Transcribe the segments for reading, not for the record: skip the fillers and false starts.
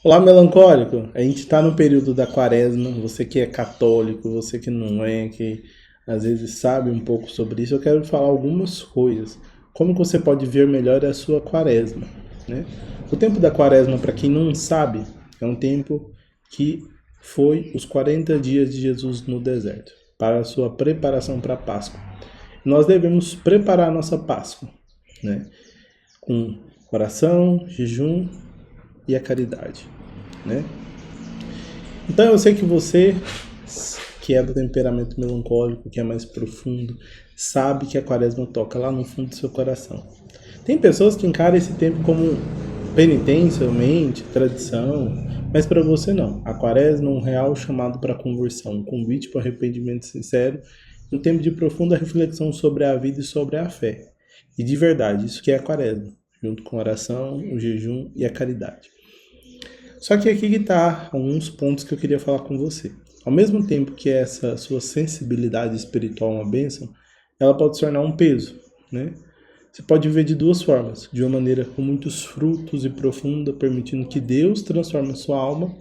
Olá, melancólico! A gente está no período da quaresma. Você que é católico, você que não é, que às vezes sabe um pouco sobre isso, eu quero falar algumas coisas. Como que você pode ver melhor a sua quaresma, né? O tempo da quaresma, para quem não sabe, é um tempo que foi os 40 dias de Jesus no deserto, para a sua preparação para a Páscoa. Nós devemos preparar a nossa Páscoa, né? Com oração, jejum e a caridade, né? Então eu sei que você, que é do temperamento melancólico, que é mais profundo, sabe que a quaresma toca lá no fundo do seu coração. Tem pessoas que encaram esse tempo como penitência, mente, tradição, mas para você não. A quaresma é um real chamado para conversão, um convite para arrependimento sincero, um tempo de profunda reflexão sobre a vida e sobre a fé. E de verdade, isso que é a quaresma, junto com a oração, o jejum e a caridade. Só que aqui que tá alguns pontos que eu queria falar com você. Ao mesmo tempo que essa sua sensibilidade espiritual é uma bênção, ela pode se tornar um peso, né? Você pode viver de duas formas, de uma maneira com muitos frutos e profunda, permitindo que Deus transforme a sua alma,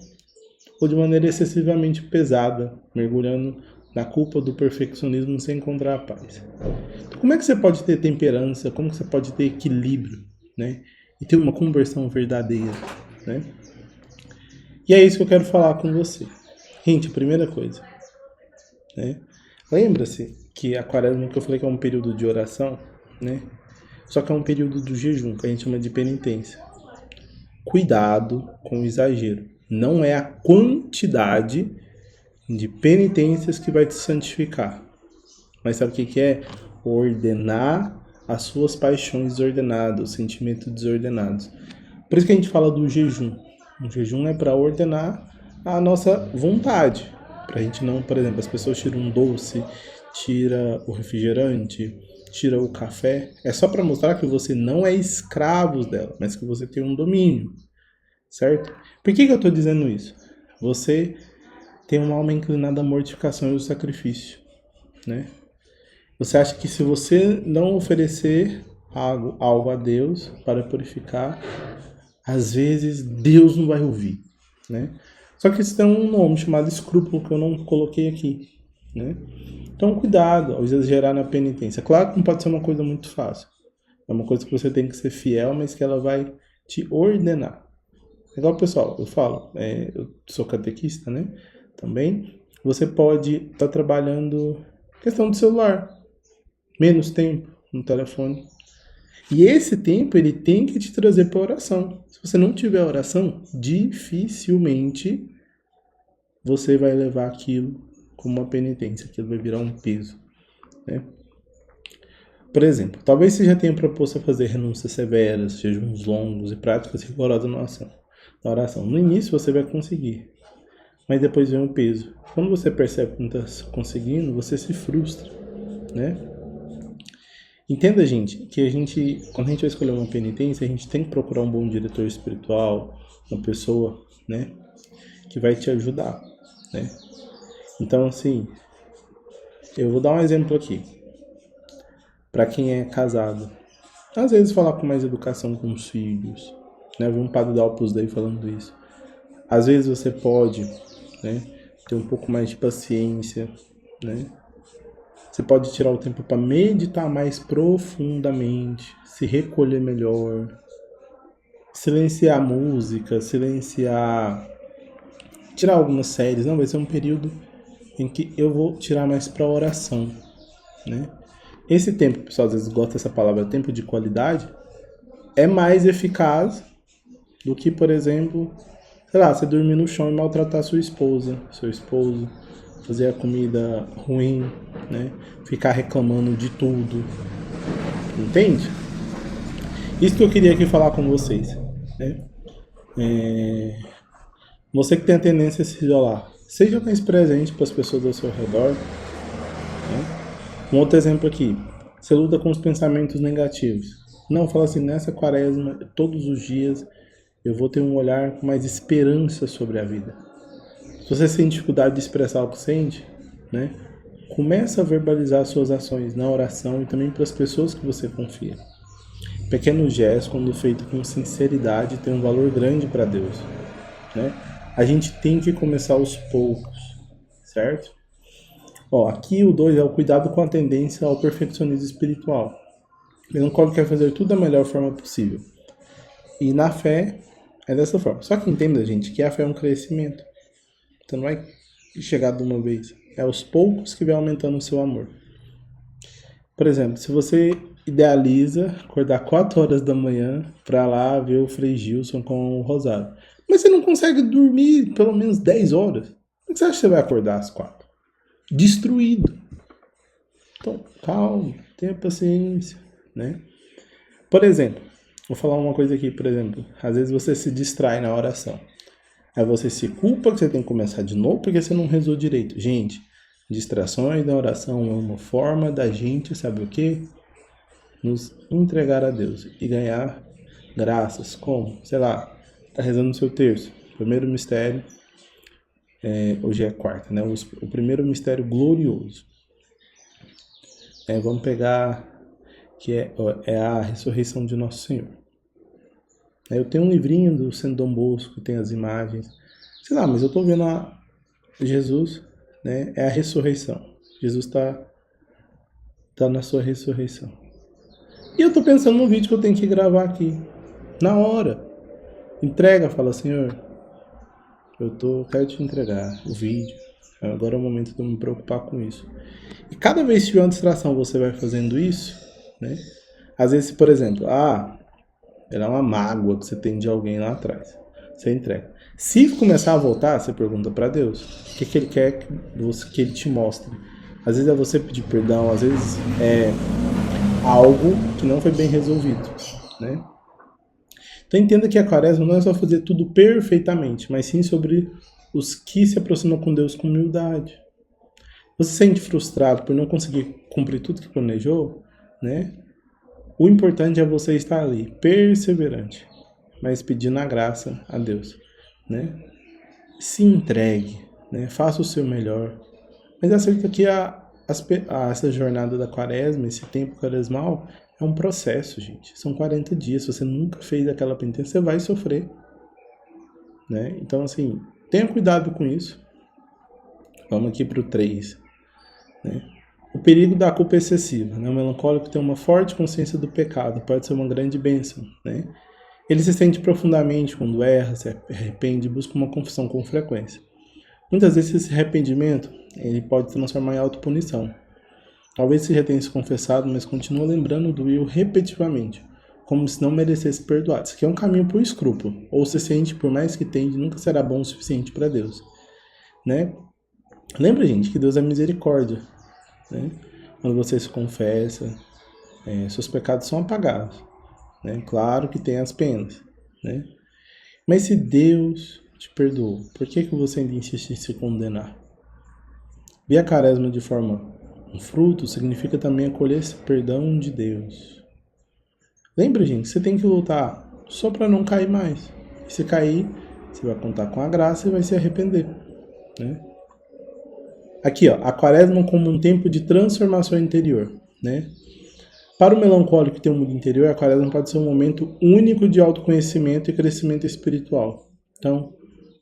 ou de maneira excessivamente pesada, mergulhando na culpa do perfeccionismo sem encontrar a paz. Então, como é que você pode ter temperança, como que você pode ter equilíbrio, né? E ter uma conversão verdadeira, né? E é isso que eu quero falar com você. Gente, a primeira coisa, né? Lembra-se que a quaresma que eu falei que é um período de oração, né? Só que é um período do jejum, que a gente chama de penitência. Cuidado com o exagero. Não é a quantidade de penitências que vai te santificar. Mas sabe o que é? Ordenar as suas paixões desordenadas, os sentimentos desordenados. Por isso que a gente fala do jejum. O jejum é para ordenar a nossa vontade. Para a gente não, por exemplo, as pessoas tiram um doce, tira o refrigerante, tira o café. É só para mostrar que você não é escravo dela, mas que você tem um domínio, certo? Por que eu estou dizendo isso? Você tem uma alma inclinada à mortificação e ao sacrifício, né? Você acha que se você não oferecer algo a Deus para purificar, às vezes Deus não vai ouvir, né? Só que isso tem um nome chamado escrúpulo que eu não coloquei aqui, né? Então cuidado ao exagerar na penitência. Claro que não pode ser uma coisa muito fácil. É uma coisa que você tem que ser fiel, mas que ela vai te ordenar. Igual, pessoal, eu falo, eu sou catequista, né? Também. Você pode estar trabalhando questão do celular. Menos tempo no telefone. E esse tempo ele tem que te trazer para a oração. Se você não tiver oração, dificilmente você vai levar aquilo como uma penitência, aquilo vai virar um peso, né? Por exemplo, talvez você já tenha proposto a fazer renúncias severas, jejuns longos e práticas rigorosas na oração. No início você vai conseguir, mas depois vem um peso. Quando você percebe que não está conseguindo, você se frustra, né? Entenda, gente, que quando a gente vai escolher uma penitência, a gente tem que procurar um bom diretor espiritual, uma pessoa, né, que vai te ajudar, né? Então, assim, eu vou dar um exemplo aqui. Para quem é casado, às vezes falar com mais educação com os filhos, né? Eu vi um padre da Opus Dei falando isso. Às vezes você pode, né, ter um pouco mais de paciência, né? Você pode tirar o tempo para meditar mais profundamente, se recolher melhor, silenciar a música, tirar algumas séries. Não, vai ser um período em que eu vou tirar mais para oração, né? Esse tempo, o pessoal às vezes gosta dessa palavra, tempo de qualidade, é mais eficaz do que, por exemplo, sei lá, você dormir no chão e maltratar sua esposa, seu esposo, fazer a comida ruim, né? Ficar reclamando de tudo. Entende? Isso que eu queria aqui falar com vocês, né? Você que tem a tendência a se isolar, seja mais presente para as pessoas ao seu redor, né? Um outro exemplo aqui, você luta com os pensamentos negativos. Não, fala assim, nessa quaresma, todos os dias, eu vou ter um olhar com mais esperança sobre a vida. Se você sente dificuldade de expressar o que sente, né? Começa a verbalizar suas ações na oração e também para as pessoas que você confia. Pequenos gestos, quando feitos com sinceridade, têm um valor grande para Deus. né? A gente tem que começar aos poucos, certo? Ó, aqui o 2 é o cuidado com a tendência ao perfeccionismo espiritual. O melancólico quer fazer tudo da melhor forma possível. E na fé é dessa forma. Só que entenda, gente, que a fé é um crescimento. Então não vai chegar de uma vez. É aos poucos que vai aumentando o seu amor. Por exemplo, se você idealiza acordar 4 horas da manhã para lá ver o Frei Gilson com o Rosário, mas você não consegue dormir pelo menos 10 horas, como você acha que você vai acordar às 4? Destruído. Então, calma, tenha paciência, né? Por exemplo, vou falar uma coisa aqui, por exemplo, às vezes você se distrai na oração. Aí você se culpa que você tem que começar de novo porque você não rezou direito. Gente, distrações na oração é uma forma da gente, sabe o quê? Nos entregar a Deus e ganhar graças. Como? Sei lá, tá rezando o seu terço. Primeiro mistério, hoje é quarta, né? O primeiro mistério glorioso. Vamos pegar que é a ressurreição de Nosso Senhor. Eu tenho um livrinho do Santo Dom Bosco, que tem as imagens. Sei lá, mas eu tô vendo Jesus, né? É a ressurreição. Jesus tá na sua ressurreição. E eu tô pensando no vídeo que eu tenho que gravar aqui. Na hora. Entrega, fala, Senhor, quero te entregar o vídeo. Agora é o momento de eu me preocupar com isso. E cada vez que tiver uma distração, você vai fazendo isso, né? Às vezes, por exemplo, ela é uma mágoa que você tem de alguém lá atrás. Você entrega. Se começar a voltar, você pergunta para Deus o que ele quer que ele te mostre. Às vezes é você pedir perdão, às vezes é algo que não foi bem resolvido, né? Então entenda que a quaresma não é só fazer tudo perfeitamente, mas sim sobre os que se aproximam com Deus com humildade. Você se sente frustrado por não conseguir cumprir tudo que planejou, né? O importante é você estar ali, perseverante, mas pedindo a graça a Deus, né? Se entregue, né? Faça o seu melhor. Mas aceita que essa jornada da quaresma, esse tempo quaresmal, é um processo, gente. São 40 dias. Se você nunca fez aquela penitência, você vai sofrer, né? Então, assim, tenha cuidado com isso. Vamos aqui para o 3, né? O perigo da culpa excessiva, né? O melancólico tem uma forte consciência do pecado, pode ser uma grande bênção, né? Ele se sente profundamente quando erra, se arrepende e busca uma confissão com frequência. Muitas vezes esse arrependimento ele pode se transformar em autopunição. Talvez você já tenha se confessado, mas continua lembrando do eu repetitivamente, como se não merecesse perdoar. Isso aqui é um caminho por escrúpulo, ou se sente, por mais que tente, nunca será bom o suficiente para Deus, né? Lembra, gente, que Deus é misericórdia, né? Quando você se confessa, seus pecados são apagados, né? Claro que tem as penas, né? Mas se Deus te perdoou, por que você ainda insiste em se condenar? Ver a quaresma de forma um fruto significa também acolher esse perdão de Deus. Lembra, gente, você tem que lutar só para não cair mais. E se cair, você vai contar com a graça e vai se arrepender, né? Aqui, ó, a quaresma como um tempo de transformação interior, né? Para o melancólico que tem um mundo interior, a quaresma pode ser um momento único de autoconhecimento e crescimento espiritual. Então,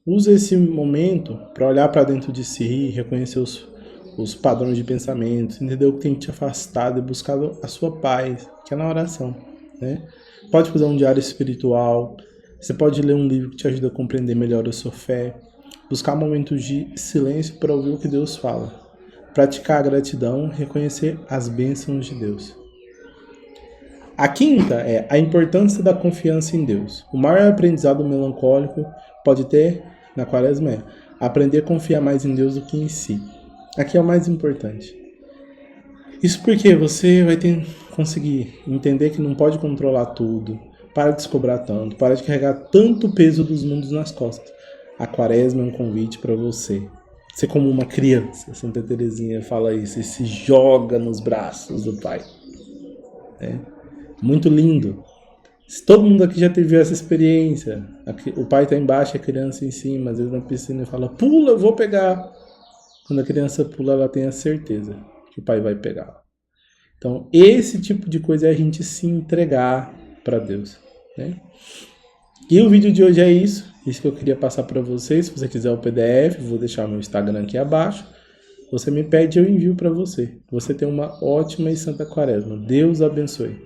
use esse momento para olhar para dentro de si, reconhecer os padrões de pensamento, entender o que tem te afastado e buscar a sua paz, que é na oração, né? Pode fazer um diário espiritual, você pode ler um livro que te ajuda a compreender melhor a sua fé, buscar momentos de silêncio para ouvir o que Deus fala, praticar a gratidão, reconhecer as bênçãos de Deus. A quinta é a importância da confiança em Deus. O maior aprendizado melancólico pode ter na quaresma é aprender a confiar mais em Deus do que em si. Aqui é o mais importante. Isso porque você vai conseguir entender que não pode controlar tudo, para de se cobrar tanto, para de carregar tanto peso dos mundos nas costas. A quaresma é um convite para você ser como uma criança. Santa Teresinha fala isso, e se joga nos braços do Pai. Muito lindo. Se todo mundo aqui já teve essa experiência, o pai está embaixo, a criança em cima, às vezes na piscina e fala, pula, eu vou pegar. Quando a criança pula, ela tem a certeza que o pai vai pegar. Então, esse tipo de coisa é a gente se entregar para Deus, né? E o vídeo de hoje é isso. Isso que eu queria passar para vocês. Se você quiser o PDF, vou deixar o meu Instagram aqui abaixo. Você me pede, eu envio para você. Você tem uma ótima e santa quaresma. Deus abençoe.